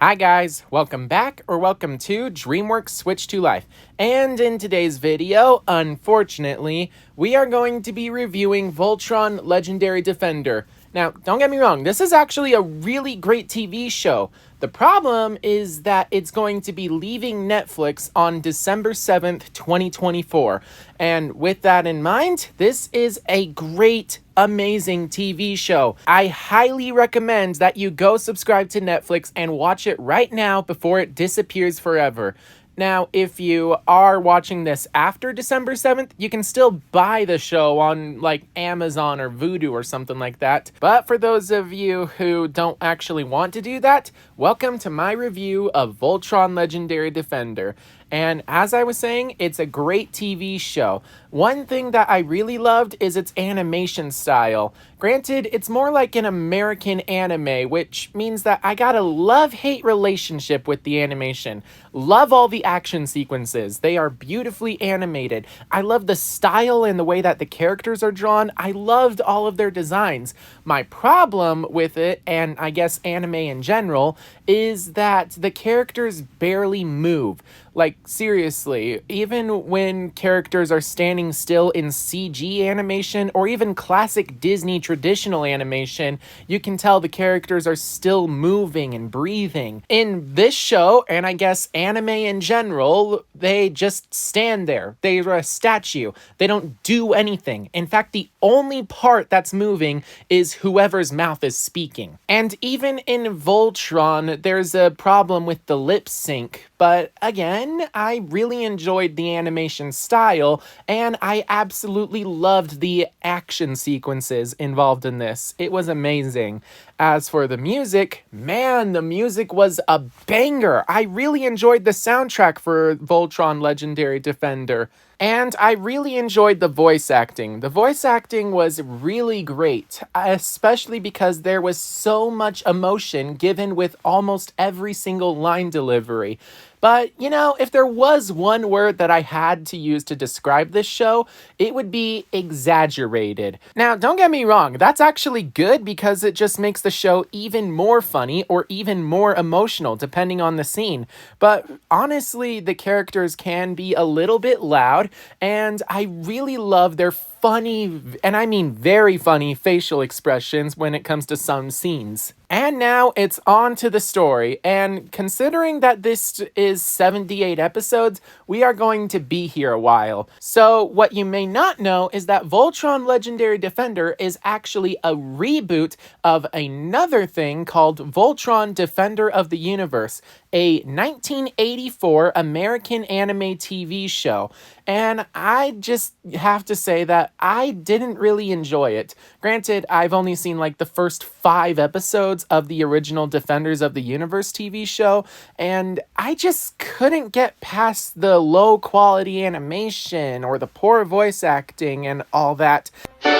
Hi guys, welcome back or welcome to DreamWorks Switch to Life. And in today's video, unfortunately, we are going to be reviewing Voltron Legendary Defender. Now, don't get me wrong, this is actually a really great TV show. The problem is that it's going to be leaving Netflix on December 7th, 2024. And with that in mind, this is a great, amazing TV show. I highly recommend that you go subscribe to Netflix and watch it right now before it disappears forever. Now, if you are watching this after December 7th, you can still buy the show on like Amazon or Vudu or something like that. But for those of you who don't actually want to do that, welcome to my review of Voltron Legendary Defender. And as I was saying, it's a great TV show. One thing that I really loved is its animation style. Granted, it's more like an American anime, which means that I got a love-hate relationship with the animation. Love all the action sequences. They are beautifully animated. I love the style and the way that the characters are drawn. I loved all of their designs. My problem with it, and I guess anime in general, is that the characters barely move. Like, seriously, even when characters are standing still in CG animation or even classic Disney traditional animation, you can tell the characters are still moving and breathing. In this show, and I guess anime in general, they just stand there. They're a statue. They don't do anything. In fact, the only part that's moving is whoever's mouth is speaking. And even in Voltron, there's a problem with the lip sync. But again, I really enjoyed the animation style, and I absolutely loved the action sequences involved in this. It was amazing. As for the music, man, the music was a banger. I really enjoyed the soundtrack for Voltron Legendary Defender. And I really enjoyed the voice acting. The voice acting was really great, especially because there was so much emotion given with almost every single line delivery. But, you know, if there was one word that I had to use to describe this show, it would be exaggerated. Now, don't get me wrong, that's actually good because it just makes the show even more funny or even more emotional, depending on the scene. But honestly, the characters can be a little bit loud, and I really love their funny, and I mean very funny, facial expressions when it comes to some scenes. And now it's on to the story, and considering that this is 78 episodes, we are going to be here a while. So what you may not know is that Voltron Legendary Defender is actually a reboot of another thing called Voltron Defender of the Universe, a 1984 American anime TV show. And I just have to say that I didn't really enjoy it. Granted, I've only seen like the first 5 episodes of the original Defenders of the Universe TV show, and I just couldn't get past the low quality animation or the poor voice acting and all that. Hold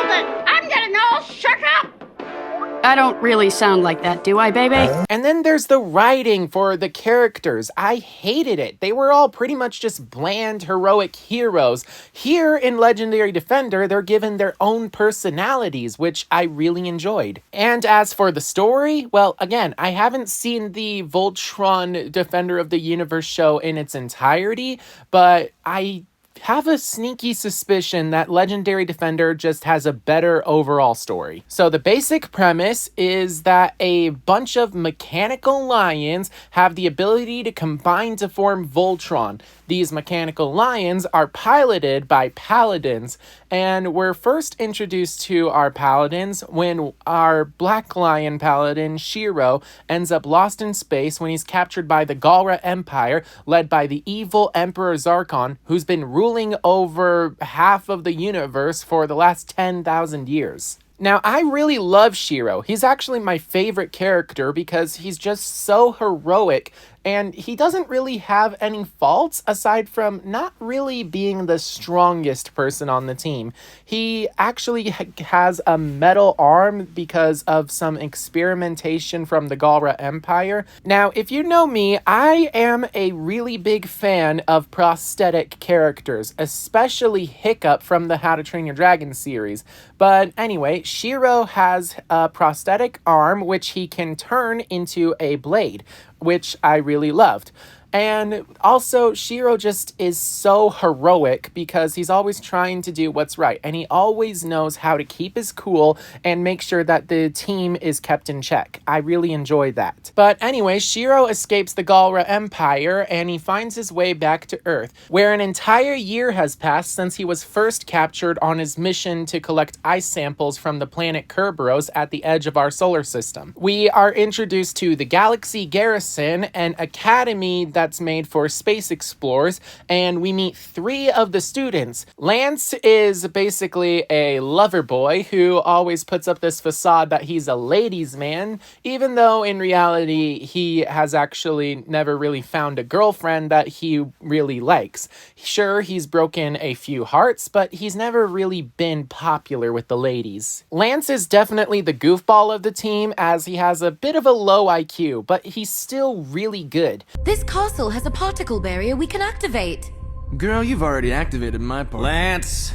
it! I'm getting all shook up! I don't really sound like that, do I, baby? And then there's the writing for the characters. I hated it. They were all pretty much just bland, heroic heroes. Here in Legendary Defender, they're given their own personalities, which I really enjoyed. And as for the story, well, again, I haven't seen the Voltron Defender of the Universe show in its entirety, but I have a sneaky suspicion that Legendary Defender just has a better overall story. So the basic premise is that a bunch of mechanical lions have the ability to combine to form Voltron. These mechanical lions are piloted by paladins, and we're first introduced to our paladins when our black lion paladin, Shiro, ends up lost in space when he's captured by the Galra Empire, led by the evil Emperor Zarkon, who's been ruling over half of the universe for the last 10,000 years. Now, I really love Shiro. He's actually my favorite character because he's just so heroic and he doesn't really have any faults aside from not really being the strongest person on the team. He actually has a metal arm because of some experimentation from the Galra Empire. Now, if you know me, I am a really big fan of prosthetic characters, especially Hiccup from the How to Train Your Dragon series. But anyway, Shiro has a prosthetic arm which he can turn into a blade, which I really loved. And also, Shiro just is so heroic because he's always trying to do what's right. And he always knows how to keep his cool and make sure that the team is kept in check. I really enjoy that. But anyway, Shiro escapes the Galra Empire and he finds his way back to Earth, where an entire year has passed since he was first captured on his mission to collect ice samples from the planet Kerberos at the edge of our solar system. We are introduced to the Galaxy Garrison, an academy that's made for space explorers, and we meet 3 of the students. Lance is basically a lover boy who always puts up this facade that he's a ladies' man, even though in reality he has actually never really found a girlfriend that he really likes. Sure, he's broken a few hearts, but he's never really been popular with the ladies. Lance is definitely the goofball of the team as he has a bit of a low IQ, but he's still really good. This castle has a particle barrier we can activate. Girl, you've already activated my part. Lance!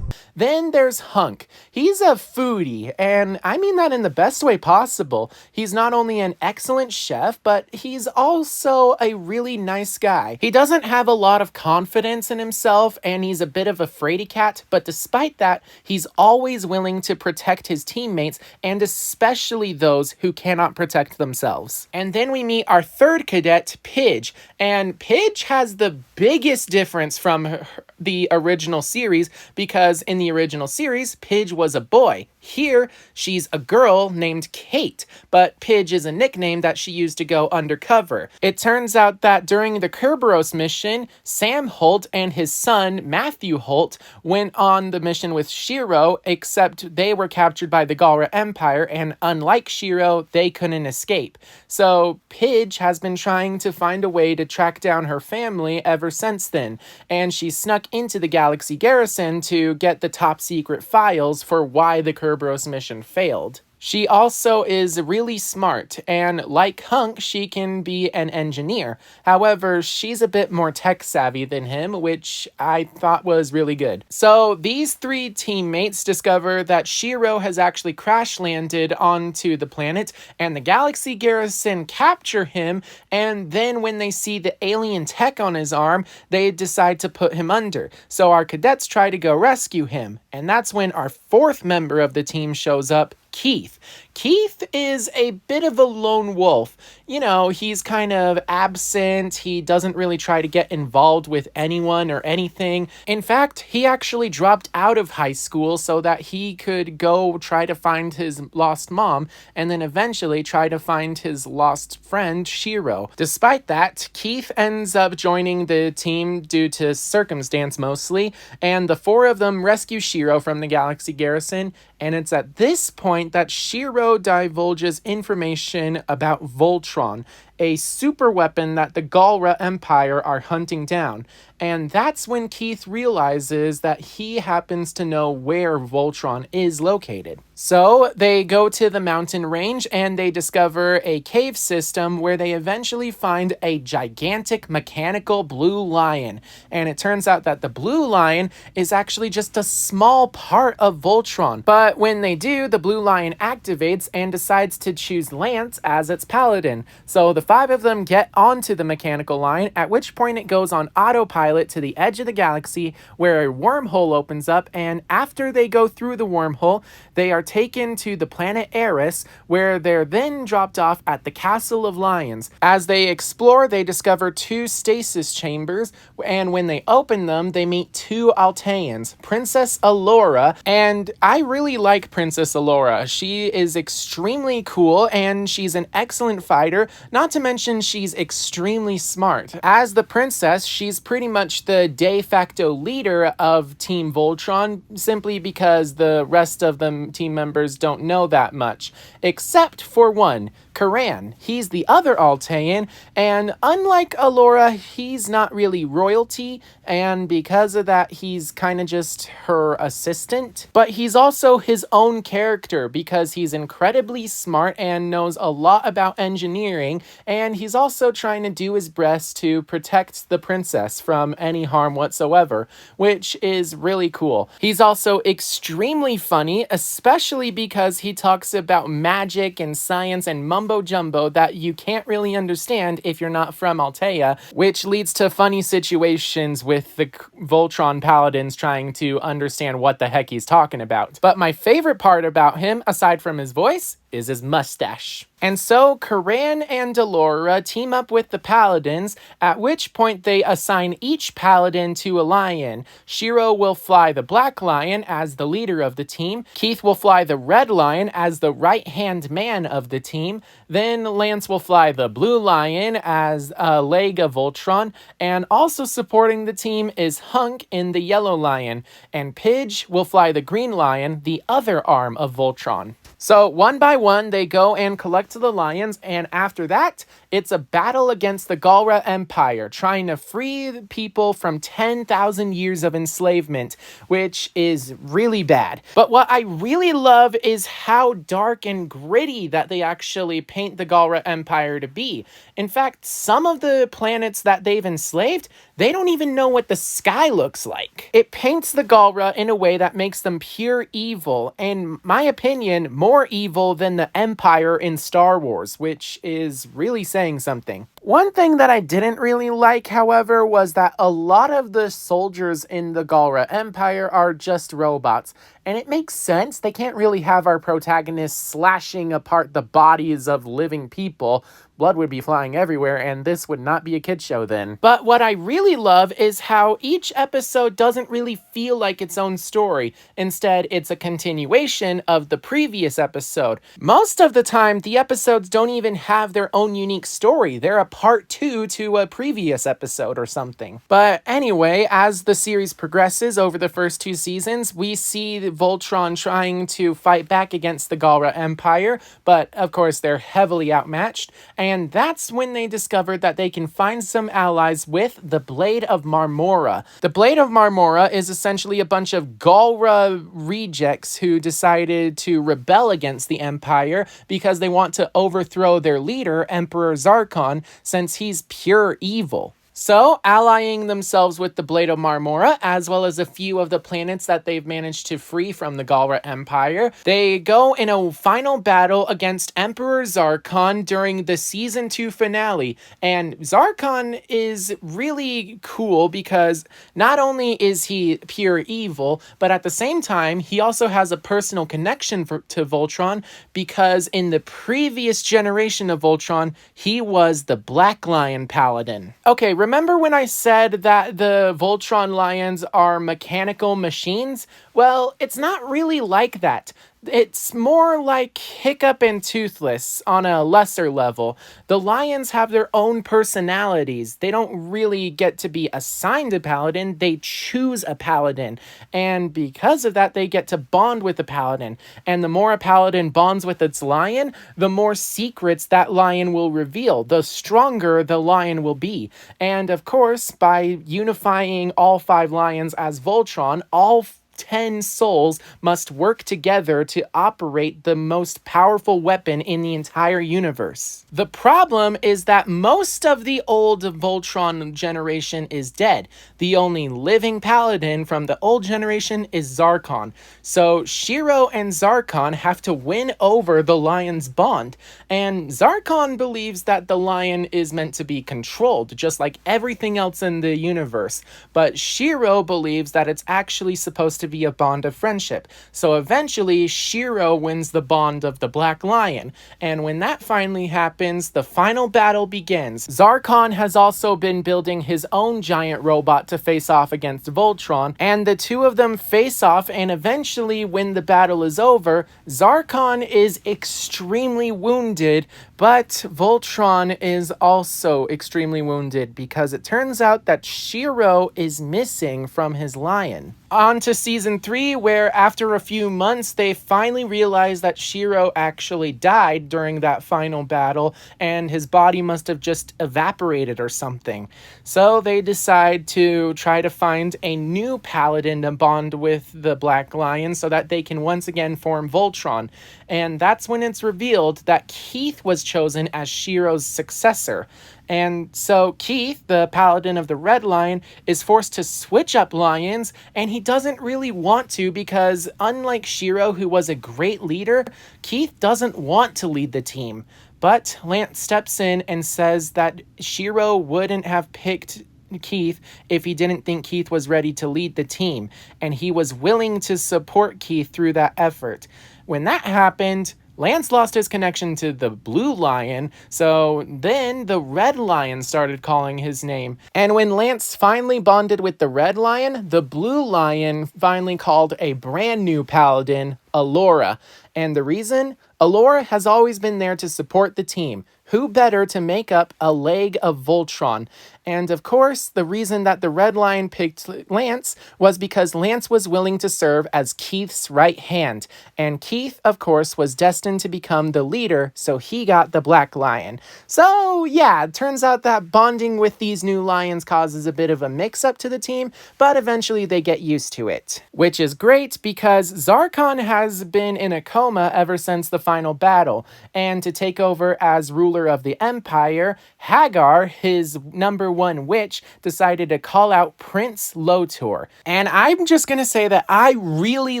Then there's Hunk. He's a foodie, and I mean that in the best way possible. He's not only an excellent chef, but he's also a really nice guy. He doesn't have a lot of confidence in himself, and he's a bit of a fraidy cat, but despite that, he's always willing to protect his teammates, and especially those who cannot protect themselves. And then we meet our 3rd cadet, Pidge, and Pidge has the biggest difference from the original series because in the original series, Pidge was a boy. Here, she's a girl named Kate, but Pidge is a nickname that she used to go undercover. It turns out that during the Kerberos mission, Sam Holt and his son, Matthew Holt, went on the mission with Shiro, except they were captured by the Galra Empire, and unlike Shiro, they couldn't escape. So, Pidge has been trying to find a way to track down her family ever since then, and she snuck into the Galaxy Garrison to get the top secret files for why the Kerberos mission failed. She also is really smart, and like Hunk, she can be an engineer. However, she's a bit more tech-savvy than him, which I thought was really good. So these 3 teammates discover that Shiro has actually crash-landed onto the planet, and the Galaxy Garrison capture him, and then when they see the alien tech on his arm, they decide to put him under. So our cadets try to go rescue him, and that's when our 4th member of the team shows up, Keith. Keith is a bit of a lone wolf. You know, he's kind of absent. He doesn't really try to get involved with anyone or anything. In fact, he actually dropped out of high school so that he could go try to find his lost mom and then eventually try to find his lost friend, Shiro. Despite that, Keith ends up joining the team due to circumstance mostly, and the 4 of them rescue Shiro from the Galaxy Garrison, and it's at this point that Shiro divulges information about Voltron, a super weapon that the Galra Empire are hunting down. And that's when Keith realizes that he happens to know where Voltron is located. So they go to the mountain range and they discover a cave system where they eventually find a gigantic mechanical blue lion. And it turns out that the blue lion is actually just a small part of Voltron. But when they do, the blue lion activates and decides to choose Lance as its paladin. So the 5 of them get onto the mechanical lion, at which point it goes on autopilot to the edge of the galaxy where a wormhole opens up, and after they go through the wormhole, they are taken to the planet Eris, where they're then dropped off at the Castle of Lions. As they explore, they discover 2 stasis chambers, and when they open them, they meet 2 Alteans, Princess Alora, and I really like Princess Alora. She is extremely cool, and she's an excellent fighter, not to mention she's extremely smart. As the princess, she's pretty much the de facto leader of Team Voltron, simply because the rest of them team members don't know that much, except for one, Karan. He's the other Altean, and unlike Alora, he's not really royalty, and because of that, he's kind of just her assistant. But he's also his own character because he's incredibly smart and knows a lot about engineering, and he's also trying to do his best to protect the princess from any harm whatsoever, which is really cool. He's also extremely funny, especially because he talks about magic and science and mumbo jumbo that you can't really understand if you're not from Altea, which leads to funny situations with the Voltron paladins trying to understand what the heck he's talking about. But my favorite part about him, aside from his voice, is his mustache. And so Karan and Delora team up with the paladins, at which point they assign each paladin to a lion. Shiro will fly the black lion as the leader of the team. Keith will fly the red lion as the right-hand man of the team. Then Lance will fly the blue lion as a leg of Voltron. And also supporting the team is Hunk in the yellow lion. And Pidge will fly the green lion, the other arm of Voltron. So one by one, they go and collect the lions, and after that, it's a battle against the Galra Empire, trying to free the people from 10,000 years of enslavement, which is really bad. But what I really love is how dark and gritty that they actually paint the Galra Empire to be. In fact, some of the planets that they've enslaved, they don't even know what the sky looks like. It paints the Galra in a way that makes them pure evil, in my opinion, more evil than the Empire in Star Wars, which is really saying something. One thing that I didn't really like, however, was that a lot of the soldiers in the Galra Empire are just robots. And it makes sense. They can't really have our protagonists slashing apart the bodies of living people. Blood would be flying everywhere, and this would not be a kid's show then. But what I really love is how each episode doesn't really feel like its own story. Instead, it's a continuation of the previous episode. Most of the time, the episodes don't even have their own unique story. They're a part 2 to a previous episode or something. But anyway, as the series progresses over the first 2 seasons, we see Voltron trying to fight back against the Galra Empire, but of course they're heavily outmatched, and that's when they discovered that they can find some allies with the Blade of Marmora. The Blade of Marmora is essentially a bunch of Galra rejects who decided to rebel against the Empire because they want to overthrow their leader, Emperor Zarkon, since he's pure evil. So, allying themselves with the Blade of Marmora, as well as a few of the planets that they've managed to free from the Galra Empire, they go in a final battle against Emperor Zarkon during the Season 2 finale. And Zarkon is really cool because not only is he pure evil, but at the same time, he also has a personal connection to Voltron because in the previous generation of Voltron, he was the Black Lion Paladin. Okay, remember when I said that the Voltron lions are mechanical machines? Well, it's not really like that. It's more like Hiccup and Toothless on a lesser level. The lions have their own personalities. They don't really get to be assigned a paladin, they choose a paladin. And because of that, they get to bond with the paladin. And the more a paladin bonds with its lion, the more secrets that lion will reveal, the stronger the lion will be. And of course, by unifying all 5 lions as Voltron, all 10 souls must work together to operate the most powerful weapon in the entire universe. The problem is that most of the old Voltron generation is dead. The only living paladin from the old generation is Zarkon. So Shiro and Zarkon have to win over the lion's bond. And Zarkon believes that the lion is meant to be controlled, just like everything else in the universe. But Shiro believes that it's actually supposed to be a bond of friendship. So eventually, Shiro wins the bond of the Black Lion. And when that finally happens, the final battle begins. Zarkon has also been building his own giant robot to face off against Voltron, and the two of them face off, and eventually, when the battle is over, Zarkon is extremely wounded, But Voltron is also extremely wounded because it turns out that Shiro is missing from his lion. On to season 3, where after a few months, they finally realize that Shiro actually died during that final battle, and his body must have just evaporated or something. So they decide to try to find a new paladin to bond with the Black Lion so that they can once again form Voltron. And that's when it's revealed that Keith was chosen as Shiro's successor. And so Keith, the paladin of the Red Lion, is forced to switch up lions, and he doesn't really want to because, unlike Shiro, who was a great leader, Keith doesn't want to lead the team. But Lance steps in and says that Shiro wouldn't have picked Keith if he didn't think Keith was ready to lead the team, and he was willing to support Keith through that effort. When that happened, Lance lost his connection to the Blue Lion, so then the Red Lion started calling his name. And when Lance finally bonded with the Red Lion, the Blue Lion finally called a brand new paladin, Alora. And the reason? Alora has always been there to support the team. Who better to make up a leg of Voltron? And of course, the reason that the Red Lion picked Lance was because Lance was willing to serve as Keith's right hand. And Keith, of course, was destined to become the leader, so he got the Black Lion. So yeah, it turns out that bonding with these new lions causes a bit of a mix-up to the team, but eventually they get used to it. Which is great because Zarkon has been in a coma ever since the final battle, and to take over as ruler of the Empire, Hagar, his #1 witch, decided to call out Prince Lotor. And I'm just gonna say that I really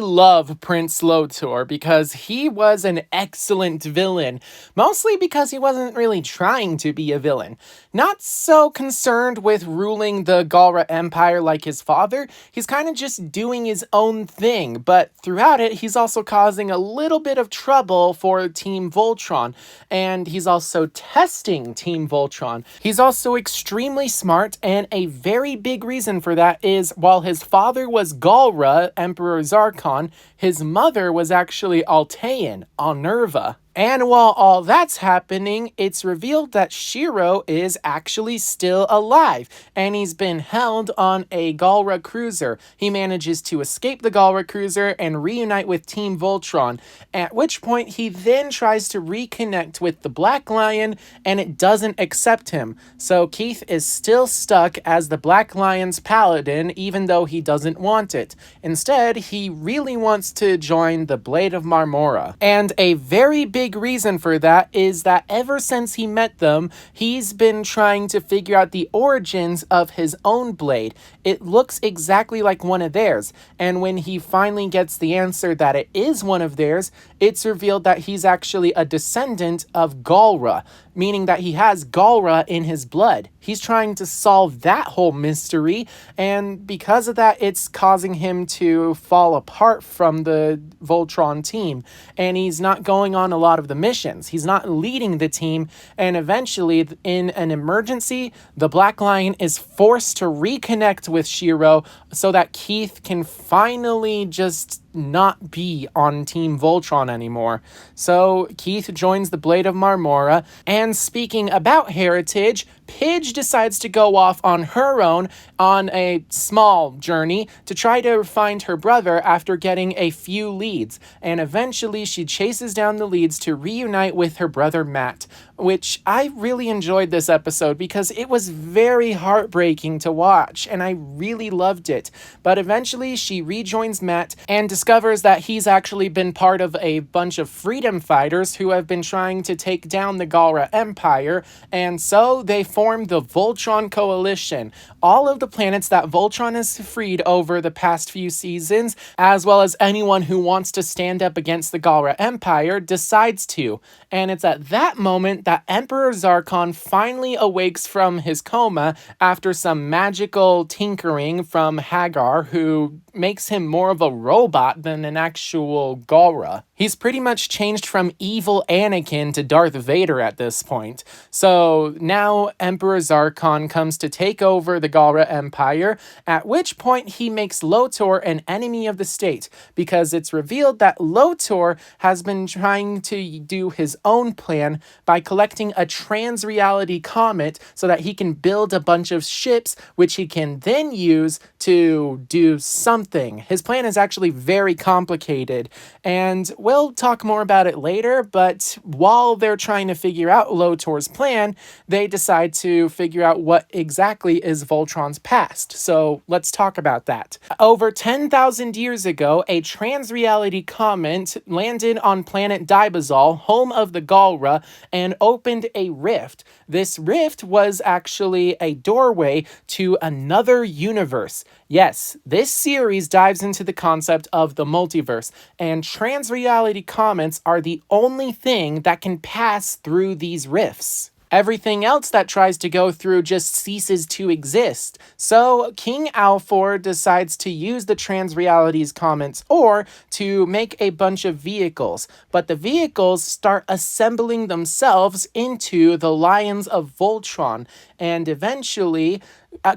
love Prince Lotor because he was an excellent villain, mostly because he wasn't really trying to be a villain. Not so concerned with ruling the Galra Empire like his father, he's kind of just doing his own thing, but throughout it, he's also causing a little bit of trouble for Team Voltron, and he's also testing Team Voltron. He's also extremely smart, and a very big reason for that is while his father was Galra, Emperor Zarkon, his mother was actually Altean, Alnerva. And while all that's happening, it's revealed that Shiro is actually still alive, and he's been held on a Galra cruiser. He manages to escape the Galra cruiser and reunite with Team Voltron, at which point he then tries to reconnect with the Black Lion, and it doesn't accept him. So Keith is still stuck as the Black Lion's paladin, even though he doesn't want it. Instead, he really wants to join the Blade of Marmora. And a very big reason for that is that ever since he met them, he's been trying to figure out the origins of his own blade. It looks exactly like one of theirs, and when he finally gets the answer that it is one of theirs, it's revealed that he's actually a descendant of Galra, meaning that he has Galra in his blood. He's trying to solve that whole mystery, and because of that, it's causing him to fall apart from the Voltron team, and he's not going on a lot of the missions. He's not leading the team, and eventually, in an emergency, the Black Lion is forced to reconnect with Shiro so that Keith can finally just not be on Team Voltron anymore. So Keith joins the Blade of Marmora, and speaking about heritage, Pidge decides to go off on her own on a small journey to try to find her brother after getting a few leads, and eventually she chases down the leads to reunite with her brother Matt, which I really enjoyed this episode because it was very heartbreaking to watch, and I really loved it. But eventually she rejoins Matt and discovers that he's actually been part of a bunch of freedom fighters who have been trying to take down the Galra Empire, and so they form the Voltron Coalition. All of the planets that Voltron has freed over the past few seasons, as well as anyone who wants to stand up against the Galra Empire, decides to. And it's at that moment that Emperor Zarkon finally awakes from his coma after some magical tinkering from Hagar, who makes him more of a robot than an actual Galra. He's pretty much changed from evil Anakin to Darth Vader at this point. So now Emperor Zarkon comes to take over the Galra Empire, at which point he makes Lotor an enemy of the state, because it's revealed that Lotor has been trying to do his own plan by collecting a trans-reality comet so that he can build a bunch of ships which he can then use to do something. His plan is actually very complicated, and we'll talk more about it later, but while they're trying to figure out Lotor's plan, they decide to figure out what exactly is Voltron's past. So let's talk about that. Over 10,000 years ago, a trans-reality comet landed on planet Dibazol, home of the Galra, and opened a rift. This rift was actually a doorway to another universe. Yes, this series dives into the concept of the multiverse, and trans-reality comets are the only thing that can pass through these rifts. Everything else that tries to go through just ceases to exist. So King Alfor decides to use the trans-realities comets or to make a bunch of vehicles. But the vehicles start assembling themselves into the Lions of Voltron. And eventually,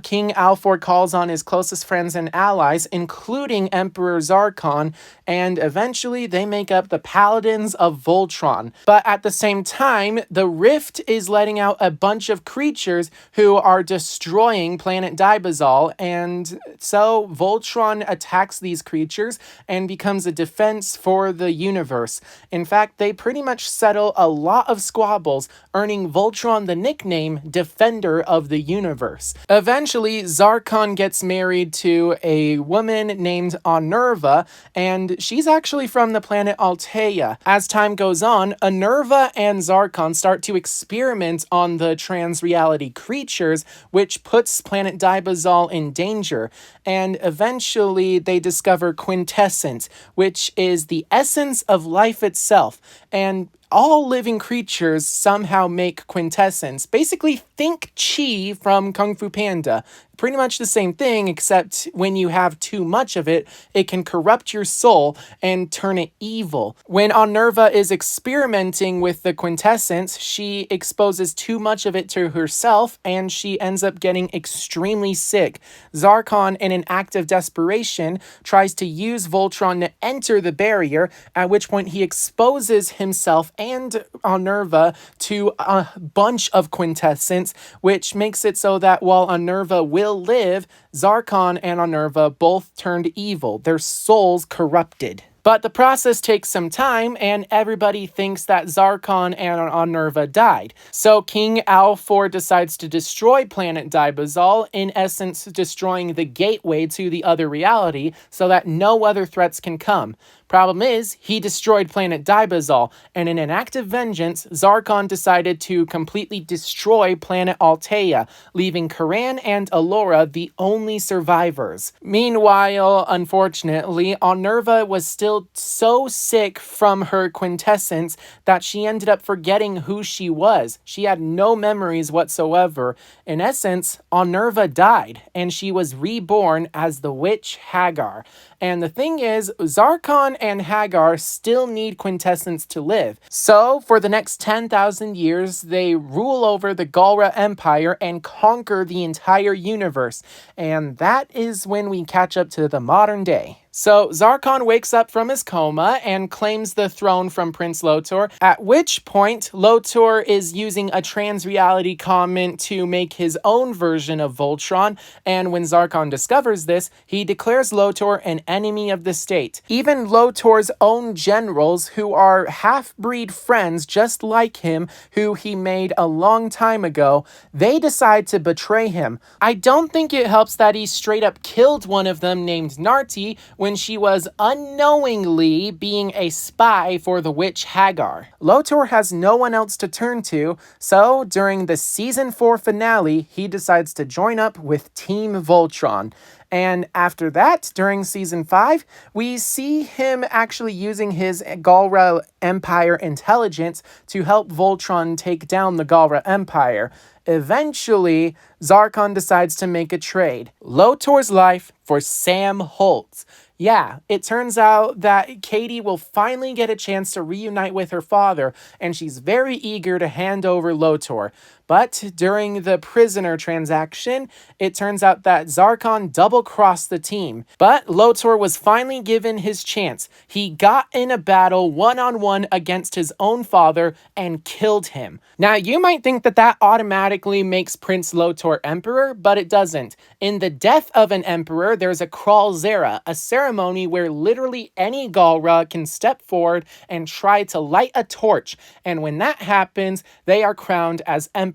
King Alfor calls on his closest friends and allies, including Emperor Zarkon, and eventually they make up the Paladins of Voltron. But at the same time, the Rift is letting out a bunch of creatures who are destroying planet Dibazol, and so Voltron attacks these creatures and becomes a defense for the universe. In fact, they pretty much settle a lot of squabbles, earning Voltron the nickname Defender of the Universe. Eventually, Zarkon gets married to a woman named Onerva, and she's actually from the planet Altea. As time goes on, Onerva and Zarkon start to experiment on the trans-reality creatures, which puts planet Dibazol in danger. And eventually, they discover quintessence, which is the essence of life itself. And all living creatures somehow make quintessence. Basically, think Chi from Kung Fu Panda. Pretty much the same thing, except when you have too much of it, it can corrupt your soul and turn it evil. When Onerva is experimenting with the quintessence, she exposes too much of it to herself, and she ends up getting extremely sick. Zarkon, in an act of desperation, tries to use Voltron to enter the barrier, at which point he exposes himself and Onerva to a bunch of quintessence, which makes it so that while Onerva will live, Zarkon and Onerva both turned evil, their souls corrupted. But the process takes some time, and everybody thinks that Zarkon and Onerva died. So King Alfor decides to destroy planet Dibazol, in essence destroying the gateway to the other reality so that no other threats can come. Problem is, he destroyed planet Dibazol, and in an act of vengeance, Zarkon decided to completely destroy planet Altea, leaving Karan and Alora the only survivors. Meanwhile, unfortunately, Onerva was still so sick from her quintessence that she ended up forgetting who she was. She had no memories whatsoever. In essence, Onerva died, and she was reborn as the witch Hagar. And the thing is, Zarkon and Hagar still need quintessence to live. So, for the next 10,000 years, they rule over the Galra Empire and conquer the entire universe. And that is when we catch up to the modern day. So Zarkon wakes up from his coma and claims the throne from Prince Lotor, at which point Lotor is using a trans-reality comment to make his own version of Voltron, and when Zarkon discovers this, he declares Lotor an enemy of the state. Even Lotor's own generals, who are half-breed friends just like him, who he made a long time ago, they decide to betray him. I don't think it helps that he straight up killed one of them named Narti when she was unknowingly being a spy for the witch Hagar. Lotor has no one else to turn to, so during the Season 4 finale, he decides to join up with Team Voltron. And after that, during Season 5, we see him actually using his Galra Empire intelligence to help Voltron take down the Galra Empire. Eventually, Zarkon decides to make a trade. Lotor's life for Sam Holtz. Yeah, it turns out that Katie will finally get a chance to reunite with her father, and she's very eager to hand over Lotor. But during the prisoner transaction, it turns out that Zarkon double-crossed the team. But Lotor was finally given his chance. He got in a battle one-on-one against his own father and killed him. Now, you might think that that automatically makes Prince Lotor emperor, but it doesn't. In the death of an emperor, there's a Kral Zera, a ceremony where literally any Galra can step forward and try to light a torch. And when that happens, they are crowned as emperor.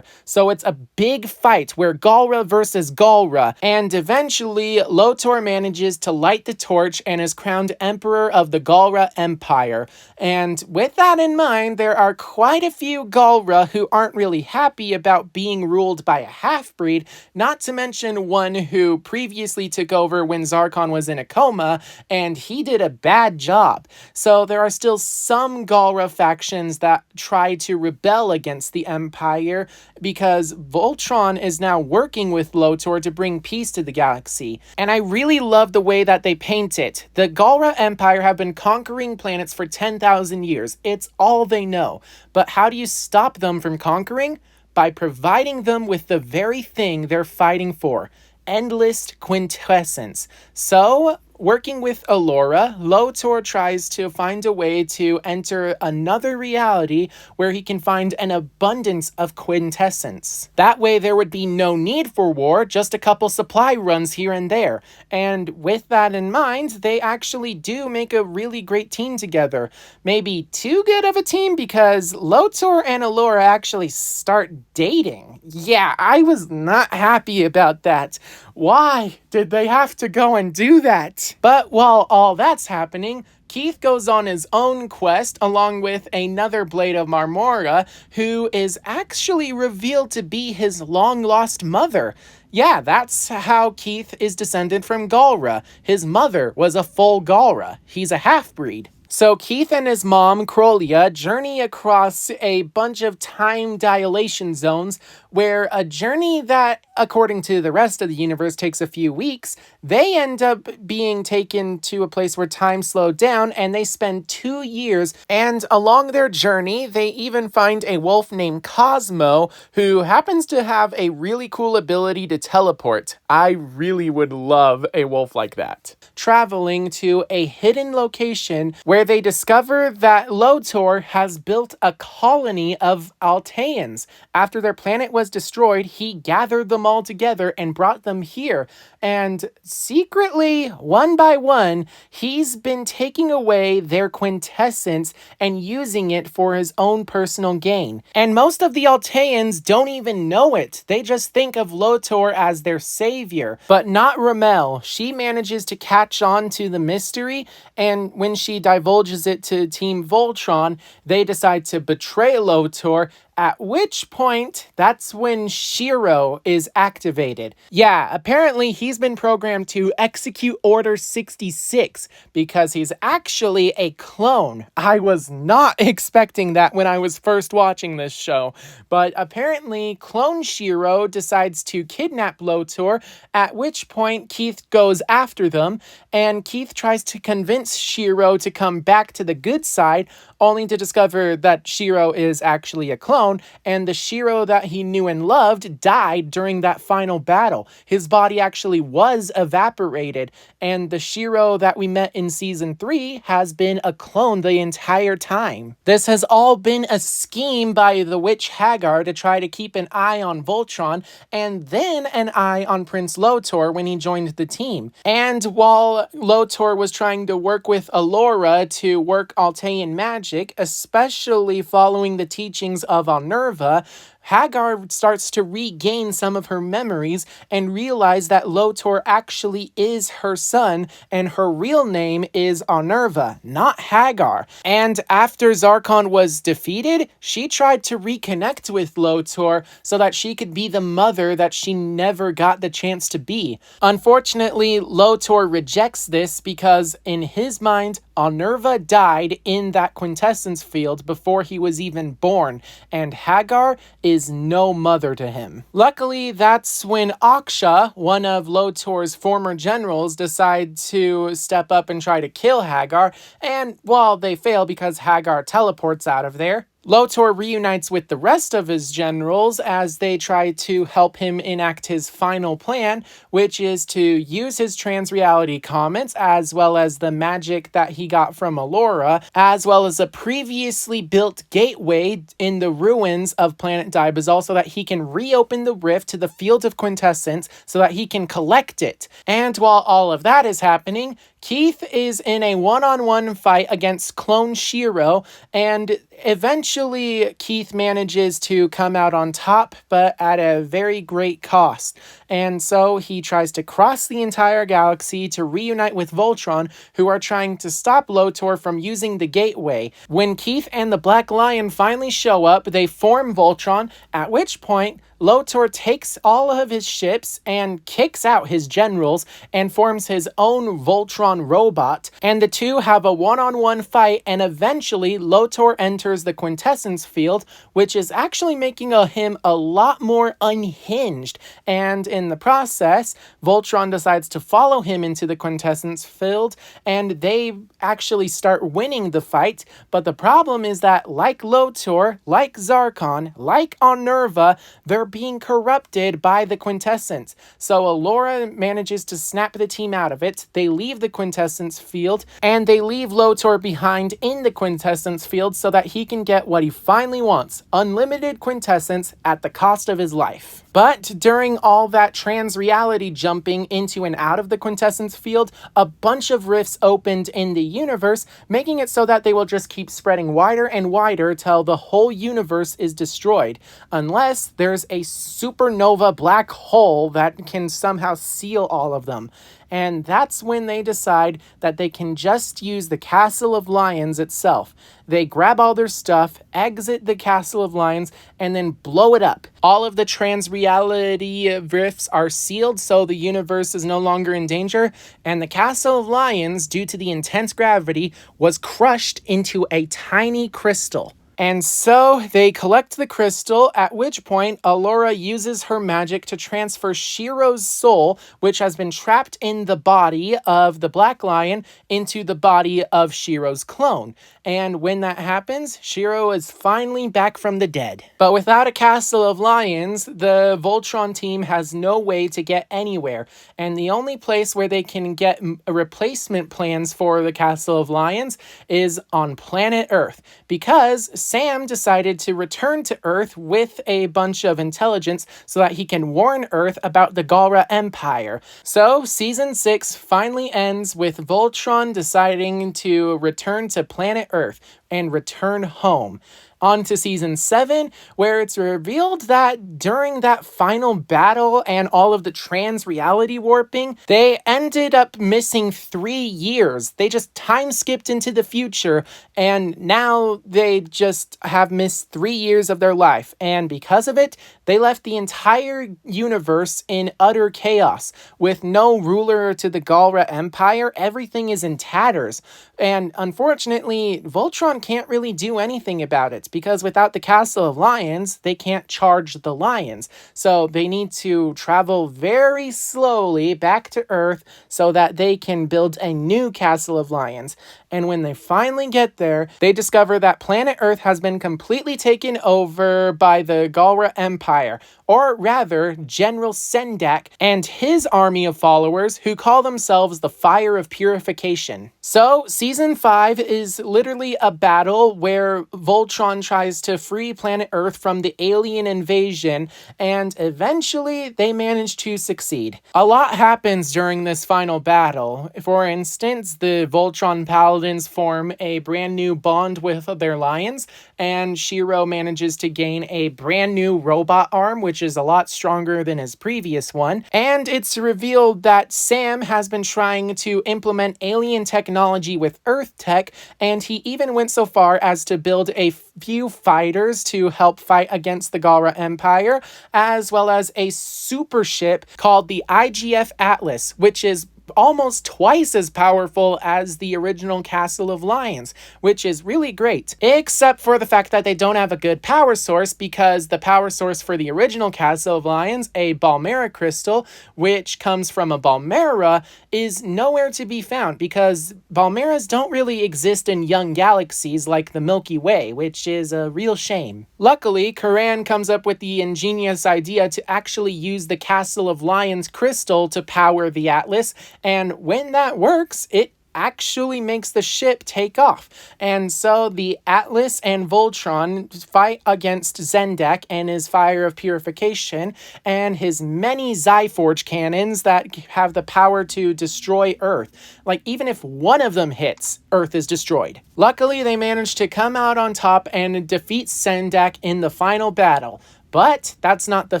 So it's a big fight where Galra versus Galra. And eventually, Lotor manages to light the torch and is crowned emperor of the Galra Empire. And with that in mind, there are quite a few Galra who aren't really happy about being ruled by a half-breed, not to mention one who previously took over when Zarkon was in a coma, and he did a bad job. So there are still some Galra factions that try to rebel against the Empire because Voltron is now working with Lotor to bring peace to the galaxy. And I really love the way that they paint it. The Galra Empire have been conquering planets for 10,000 years. It's all they know. But how do you stop them from conquering? By providing them with the very thing they're fighting for. Endless quintessence. So, working with Alora, Lotor tries to find a way to enter another reality where he can find an abundance of quintessence. That way there would be no need for war, just a couple supply runs here and there. And with that in mind, they actually do make a really great team together. Maybe too good of a team because Lotor and Alora actually start dating. Yeah, I was not happy about that. Why did they have to go and do that? But while all that's happening, Keith goes on his own quest along with another Blade of Marmora who is actually revealed to be his long-lost mother. Yeah, that's how Keith is descended from Galra. His mother was a full Galra. He's a half-breed. So Keith and his mom, Krolia, journey across a bunch of time dilation zones where a journey that, according to the rest of the universe, takes a few weeks, they end up being taken to a place where time slowed down and they spend 2 years. And along their journey, they even find a wolf named Cosmo who happens to have a really cool ability to teleport. I really would love a wolf like that. Traveling to a hidden location where they discover that Lotor has built a colony of Alteans. After their planet was destroyed, he gathered them all together and brought them here. And secretly, one by one, he's been taking away their quintessence and using it for his own personal gain. And most of the Alteans don't even know it. They just think of Lotor as their savior. But not Ramel. She manages to catch on to the mystery, and when she divulges it to Team Voltron, they decide to betray Lotor, at which point, that's when Shiro is activated. Yeah, apparently he's been programmed to execute Order 66 because he's actually a clone. I was not expecting that when I was first watching this show, but apparently Clone Shiro decides to kidnap Lotor, at which point Keith goes after them, and Keith tries to convince Shiro to come back to the good side, only to discover that Shiro is actually a clone, and the Shiro that he knew and loved died during that final battle. His body actually was evaporated, and the Shiro that we met in Season 3 has been a clone the entire time. This has all been a scheme by the witch Hagar to try to keep an eye on Voltron, and then an eye on Prince Lotor when he joined the team. And while Lotor was trying to work with Alora to work Altean magic, especially following the teachings of Alnerva, Hagar starts to regain some of her memories and realize that Lotor actually is her son and her real name is Alnerva, not Hagar. And after Zarkon was defeated, she tried to reconnect with Lotor so that she could be the mother that she never got the chance to be. Unfortunately, Lotor rejects this because in his mind, Alnerva died in that quintessence field before he was even born, and Hagar is is no mother to him. Luckily, that's when Aksha, one of Lotor's former generals, decide to step up and try to kill Hagar, and while they fail because Hagar teleports out of there, Lotor reunites with the rest of his generals as they try to help him enact his final plan, which is to use his transreality comments as well as the magic that he got from Allura, as well as a previously built gateway in the ruins of Planet Dibazol so that he can reopen the rift to the Field of Quintessence so that he can collect it. And while all of that is happening, Keith is in a one-on-one fight against Clone Shiro, and eventually Keith manages to come out on top, but at a very great cost. And so he tries to cross the entire galaxy to reunite with Voltron, who are trying to stop Lotor from using the gateway. When Keith and the Black Lion finally show up, they form Voltron, at which point Lotor takes all of his ships and kicks out his generals and forms his own Voltron robot, and the two have a one-on-one fight, and eventually Lotor enters the Quintessence field, which is actually making him a lot more unhinged, and in the process, Voltron decides to follow him into the Quintessence field, and they actually start winning the fight, but the problem is that like Lotor, like Zarkon, like Onerva, they're being corrupted by the Quintessence. So Allura manages to snap the team out of it. They leave the Quintessence field, and they leave Lotor behind in the Quintessence field so that he can get what he finally wants, unlimited Quintessence at the cost of his life. But during all that trans-reality jumping into and out of the Quintessence field, a bunch of rifts opened in the universe, making it so that they will just keep spreading wider and wider till the whole universe is destroyed, unless there's a supernova black hole that can somehow seal all of them. And that's when they decide that they can just use the Castle of Lions itself. They grab all their stuff, exit the Castle of Lions, and then blow it up. All of the trans-reality rifts are sealed, so the universe is no longer in danger, and the Castle of Lions, due to the intense gravity, was crushed into a tiny crystal. And so they collect the crystal, at which point Allura uses her magic to transfer Shiro's soul, which has been trapped in the body of the Black Lion, into the body of Shiro's clone. And when that happens, Shiro is finally back from the dead. But without a Castle of Lions, the Voltron team has no way to get anywhere. And the only place where they can get replacement plans for the Castle of Lions is on planet Earth, because Sam decided to return to Earth with a bunch of intelligence so that he can warn Earth about the Galra Empire. So Season 6 finally ends with Voltron deciding to return to planet Earth and return home. On to Season 7, where it's revealed that during that final battle and all of the trans-reality warping, they ended up missing 3 years. They just time skipped into the future, and now they just have missed 3 years of their life. And because of it, they left the entire universe in utter chaos. With no ruler to the Galra Empire, everything is in tatters. And unfortunately, Voltron can't really do anything about it, because without the Castle of Lions, they can't charge the lions. So they need to travel very slowly back to Earth so that they can build a new Castle of Lions. And when they finally get there, they discover that planet Earth has been completely taken over by the Galra Empire, or rather, General Sendak and his army of followers who call themselves the Fire of Purification. So, Season 5 is literally a battle where Voltron tries to free planet Earth from the alien invasion, and eventually they manage to succeed. A lot happens during this final battle. For instance, the Voltron Paladins form a brand new bond with their lions, and Shiro manages to gain a brand new robot arm, which is a lot stronger than his previous one. And it's revealed that Sam has been trying to implement alien technology with Earth tech, and he even went so far as to build a few fighters to help fight against the Galra Empire, as well as a super ship called the IGF Atlas, which is almost twice as powerful as the original Castle of Lions, which is really great. Except for the fact that they don't have a good power source, because the power source for the original Castle of Lions, a Balmera crystal, which comes from a Balmera, is nowhere to be found because Balmeras don't really exist in young galaxies like the Milky Way, which is a real shame. Luckily, Kuran comes up with the ingenious idea to actually use the Castle of Lions crystal to power the Atlas, and when that works, it actually makes the ship take off. And so the Atlas and Voltron fight against Zendak and his fire of purification and his many Zyforge cannons that have the power to destroy Earth. Like, even if one of them hits, Earth is destroyed. Luckily, they managed to come out on top and defeat Zendak in the final battle. But that's not the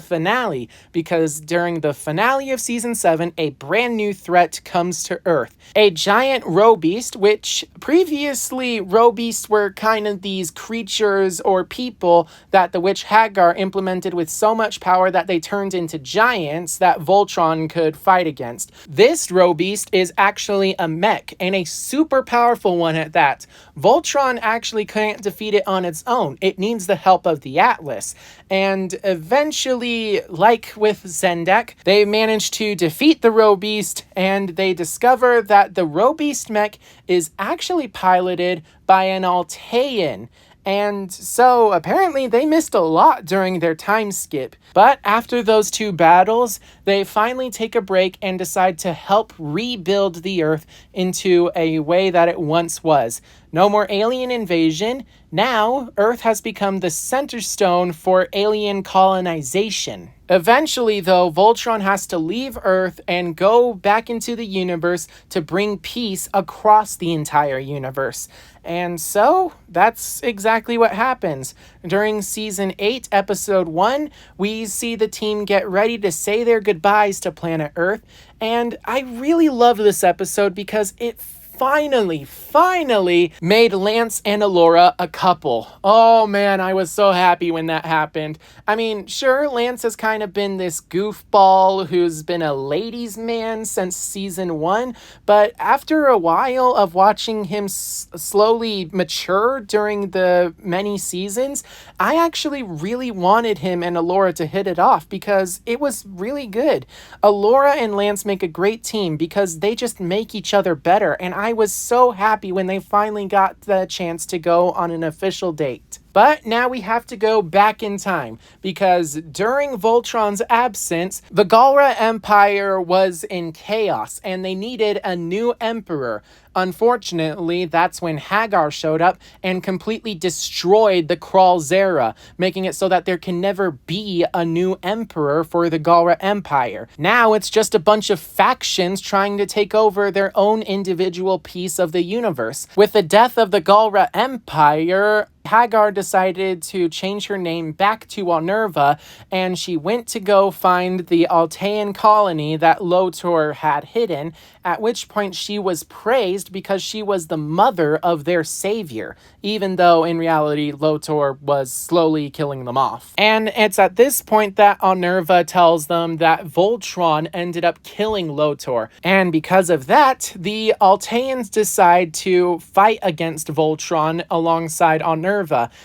finale, because during the finale of Season 7, a brand new threat comes to Earth. A giant Robeast, which previously Robeasts were kind of these creatures or people that the witch Hagar implemented with so much power that they turned into giants that Voltron could fight against. This Robeast is actually a mech, and a super powerful one at that. Voltron actually can't defeat it on its own. It needs the help of the Atlas. And eventually, like with Zendak, they manage to defeat the Robeast, and they discover that the Robeast mech is actually piloted by an Altean. And so apparently they missed a lot during their time skip. But after those two battles, they finally take a break and decide to help rebuild the Earth into a way that it once was. No more alien invasion. Now, Earth has become the center stone for alien colonization. Eventually, though, Voltron has to leave Earth and go back into the universe to bring peace across the entire universe. And so, that's exactly what happens. During Season 8, Episode 1, we see the team get ready to say their goodbyes to planet Earth, and I really love this episode because it finally made Lance and Alora a couple. Oh man, I was so happy when that happened. I mean, sure, Lance has kind of been this goofball who's been a ladies' man since Season 1, but after a while of watching him slowly mature during the many seasons, I actually really wanted him and Alora to hit it off because it was really good. Alora and Lance make a great team because they just make each other better, and I was so happy when they finally got the chance to go on an official date. But now we have to go back in time, because during Voltron's absence, the Galra Empire was in chaos, and they needed a new emperor. Unfortunately, that's when Hagar showed up and completely destroyed the Kral Zera, making it so that there can never be a new emperor for the Galra Empire. Now it's just a bunch of factions trying to take over their own individual piece of the universe. With the death of the Galra Empire, Hagar decided to change her name back to Onerva, and she went to go find the Altean colony that Lotor had hidden, at which point she was praised because she was the mother of their savior, even though in reality Lotor was slowly killing them off. And it's at this point that Onerva tells them that Voltron ended up killing Lotor, and because of that, the Alteans decide to fight against Voltron alongside Onerva.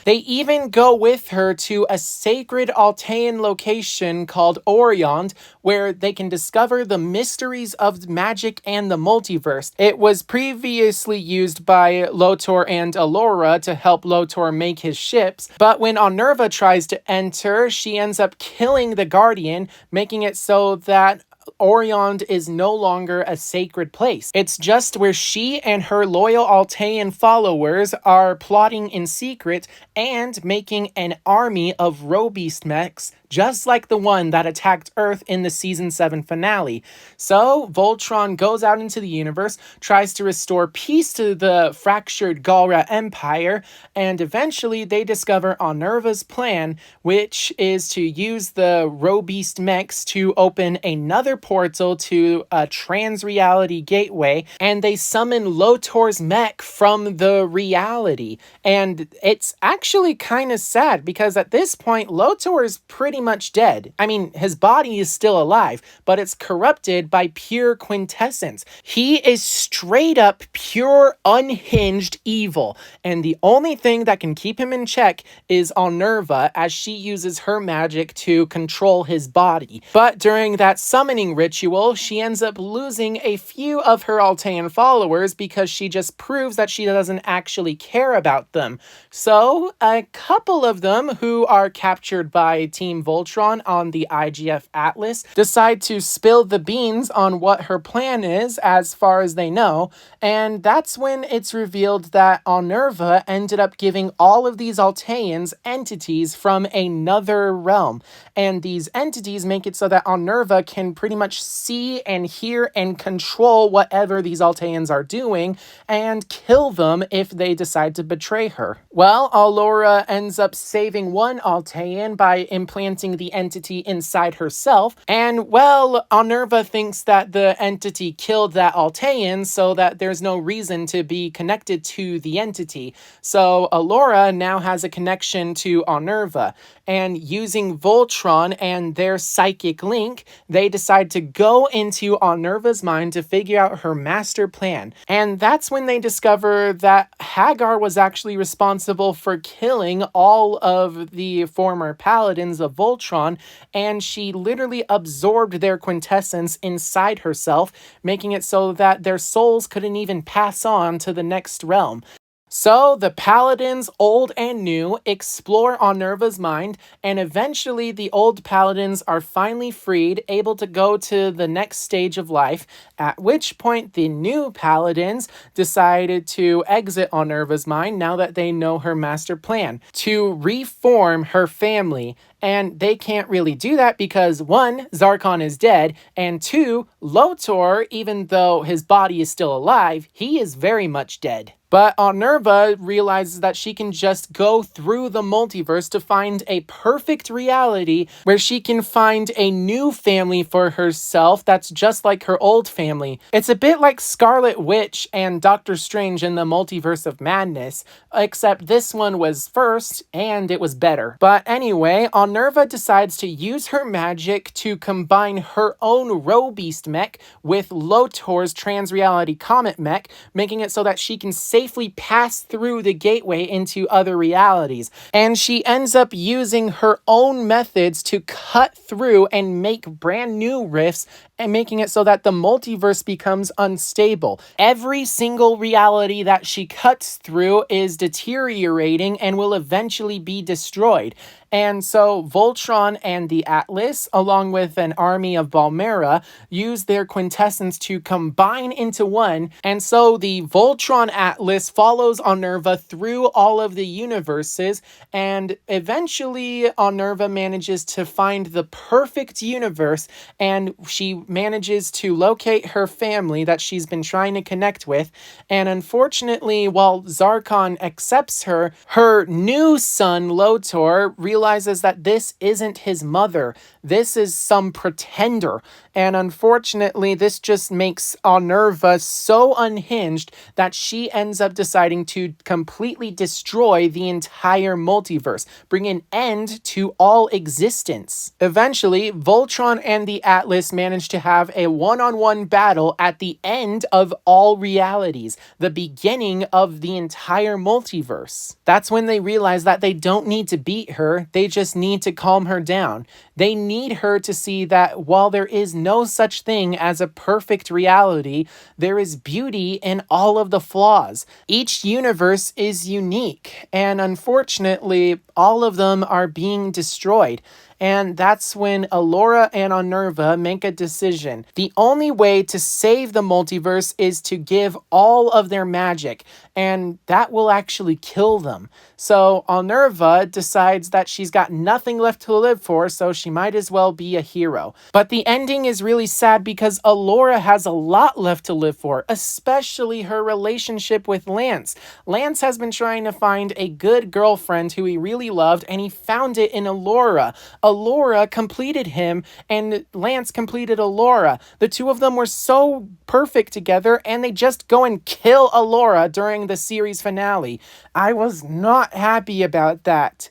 They even go with her to a sacred Altean location called Oriond, where they can discover the mysteries of magic and the multiverse. It was previously used by Lotor and Alora to help Lotor make his ships, but when Onerva tries to enter, she ends up killing the Guardian, making it so that Oriond is no longer a sacred place. It's just where she and her loyal Altean followers are plotting in secret and making an army of Robeast mechs, just like the one that attacked Earth in the Season 7 finale. So, Voltron goes out into the universe, tries to restore peace to the fractured Galra Empire, and eventually they discover Onerva's plan, which is to use the Robeast mechs to open another portal to a trans-reality gateway, and they summon Lotor's mech from the reality. And it's actually kind of sad, because at this point, Lotor is pretty pretty much dead. I mean, his body is still alive, but it's corrupted by pure quintessence. He is straight up pure unhinged evil, and the only thing that can keep him in check is Alnerva, as she uses her magic to control his body. But during that summoning ritual, she ends up losing a few of her Altean followers because she just proves that she doesn't actually care about them. So, a couple of them who are captured by Team Voltron on the IGF Atlas decide to spill the beans on what her plan is, as far as they know, and that's when it's revealed that Alnerva ended up giving all of these Alteans entities from another realm, and these entities make it so that Alnerva can pretty much see and hear and control whatever these Alteans are doing, and kill them if they decide to betray her. Well, Allura ends up saving one Altean by implanting the entity inside herself, and well, Alnerva thinks that the entity killed that Altean, so that there's no reason to be connected to the entity. So Allura now has a connection to Alnerva, and using Voltron and their psychic link, they decide to go into Alnerva's mind to figure out her master plan. And that's when they discover that Hagar was actually responsible for killing all of the former paladins of Voltron, and she literally absorbed their quintessence inside herself, making it so that their souls couldn't even pass on to the next realm. So, the paladins, old and new, explore Alnerva's mind, and eventually the old paladins are finally freed, able to go to the next stage of life, at which point the new paladins decided to exit Alnerva's mind now that they know her master plan, to reform her family. And they can't really do that because 1, Zarkon is dead, and 2, Lotor, even though his body is still alive, he is very much dead. But Alnerva realizes that she can just go through the multiverse to find a perfect reality where she can find a new family for herself that's just like her old family. It's a bit like Scarlet Witch and Doctor Strange in the Multiverse of Madness, except this one was first and it was better. But anyway, Alnerva decides to use her magic to combine her own Robeast mech with Lotor's Transreality Comet mech, making it so that she can safely pass through the gateway into other realities. And she ends up using her own methods to cut through and make brand new rifts, and making it so that the multiverse becomes unstable. Every single reality that she cuts through is deteriorating and will eventually be destroyed. And so Voltron and the Atlas, along with an army of Balmera, use their quintessence to combine into one. And so the Voltron Atlas follows Alnerva through all of the universes, and eventually Alnerva manages to find the perfect universe, and she manages to locate her family that she's been trying to connect with. And unfortunately, while Zarkon accepts her, her new son, Lotor, realizes that this isn't his mother. This is some pretender. And unfortunately, this just makes Alnerva so unhinged that she ends up deciding to completely destroy the entire multiverse, bring an end to all existence. Eventually, Voltron and the Atlas manage to have a one-on-one battle at the end of all realities, the beginning of the entire multiverse. That's when they realize that they don't need to beat her, they just need to calm her down. They need her to see that while there is no such thing as a perfect reality, there is beauty in all of the flaws. Each universe is unique, and unfortunately, all of them are being destroyed. And that's when Allura and Alnerva make a decision. The only way to save the multiverse is to give all of their magic, and that will actually kill them. So Alnerva decides that she's got nothing left to live for, so she might as well be a hero. But the ending is really sad because Allura has a lot left to live for, especially her relationship with Lance. Lance has been trying to find a good girlfriend who he really loved, and he found it in Allura. Allura completed him, and Lance completed Allura. The two of them were so perfect together, and they just go and kill Allura during the series finale. I was not happy about that.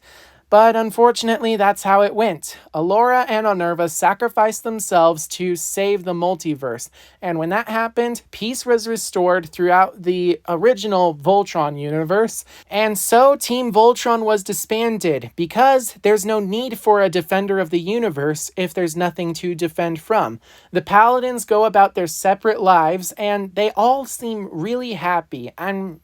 But unfortunately, that's how it went. Allura and Onerva sacrificed themselves to save the multiverse. And when that happened, peace was restored throughout the original Voltron universe. And so Team Voltron was disbanded because there's no need for a defender of the universe if there's nothing to defend from. The Paladins go about their separate lives and they all seem really happy. I'm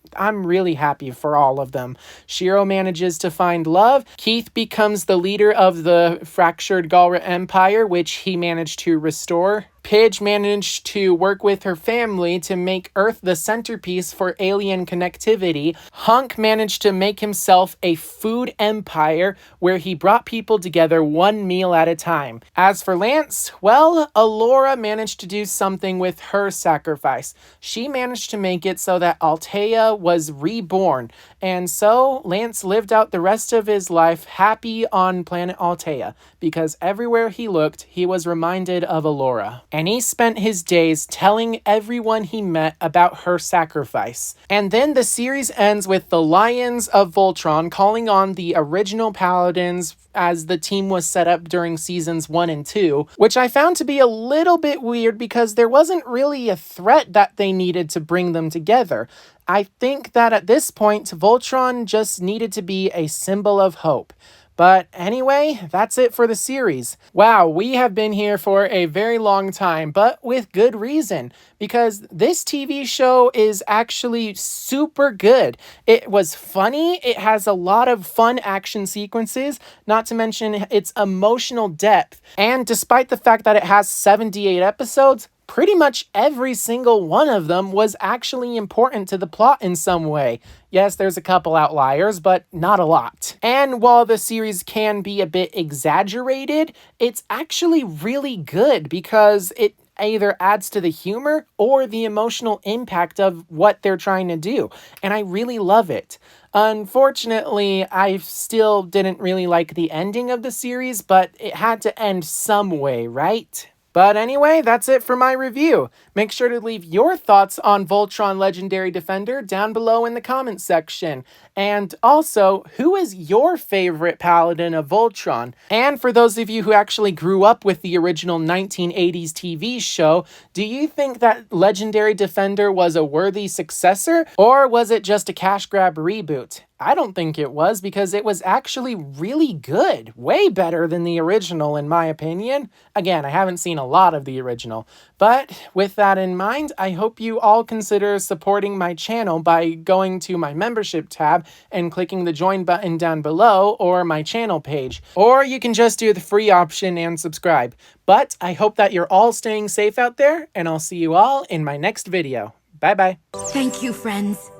really happy for all of them. Shiro manages to find love. Keith becomes the leader of the fractured Galra Empire, which he managed to restore. Pidge managed to work with her family to make Earth the centerpiece for alien connectivity. Hunk managed to make himself a food empire where he brought people together one meal at a time. As for Lance, well, Allura managed to do something with her sacrifice. She managed to make it so that Altea was reborn, and so Lance lived out the rest of his life happy on planet Altea, because everywhere he looked, he was reminded of Allura. And he spent his days telling everyone he met about her sacrifice. And then the series ends with the Lions of Voltron calling on the original Paladins as the team was set up during seasons 1 and 2, which I found to be a little bit weird because there wasn't really a threat that they needed to bring them together. I think that at this point, Voltron just needed to be a symbol of hope. But anyway, that's it for the series. Wow, we have been here for a very long time, but with good reason, because this TV show is actually super good. It was funny, it has a lot of fun action sequences, not to mention its emotional depth, and despite the fact that it has 78 episodes, pretty much every single one of them was actually important to the plot in some way. Yes, there's a couple outliers, but not a lot. And while the series can be a bit exaggerated, it's actually really good because it either adds to the humor or the emotional impact of what they're trying to do. And I really love it. Unfortunately, I still didn't really like the ending of the series, but it had to end some way, right? But anyway, that's it for my review. Make sure to leave your thoughts on Voltron Legendary Defender down below in the comments section. And also, who is your favorite Paladin of Voltron? And for those of you who actually grew up with the original 1980s TV show, do you think that Legendary Defender was a worthy successor? Or was it just a cash grab reboot? I don't think it was, because it was actually really good. Way better than the original, in my opinion. Again, I haven't seen a lot of the original. But with that in mind, I hope you all consider supporting my channel by going to my membership tab and clicking the join button down below, or my channel page. Or you can just do the free option and subscribe. But I hope that you're all staying safe out there, and I'll see you all in my next video. Bye bye. Thank you, friends.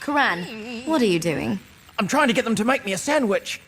Karan, what are you doing? I'm trying to get them to make me a sandwich.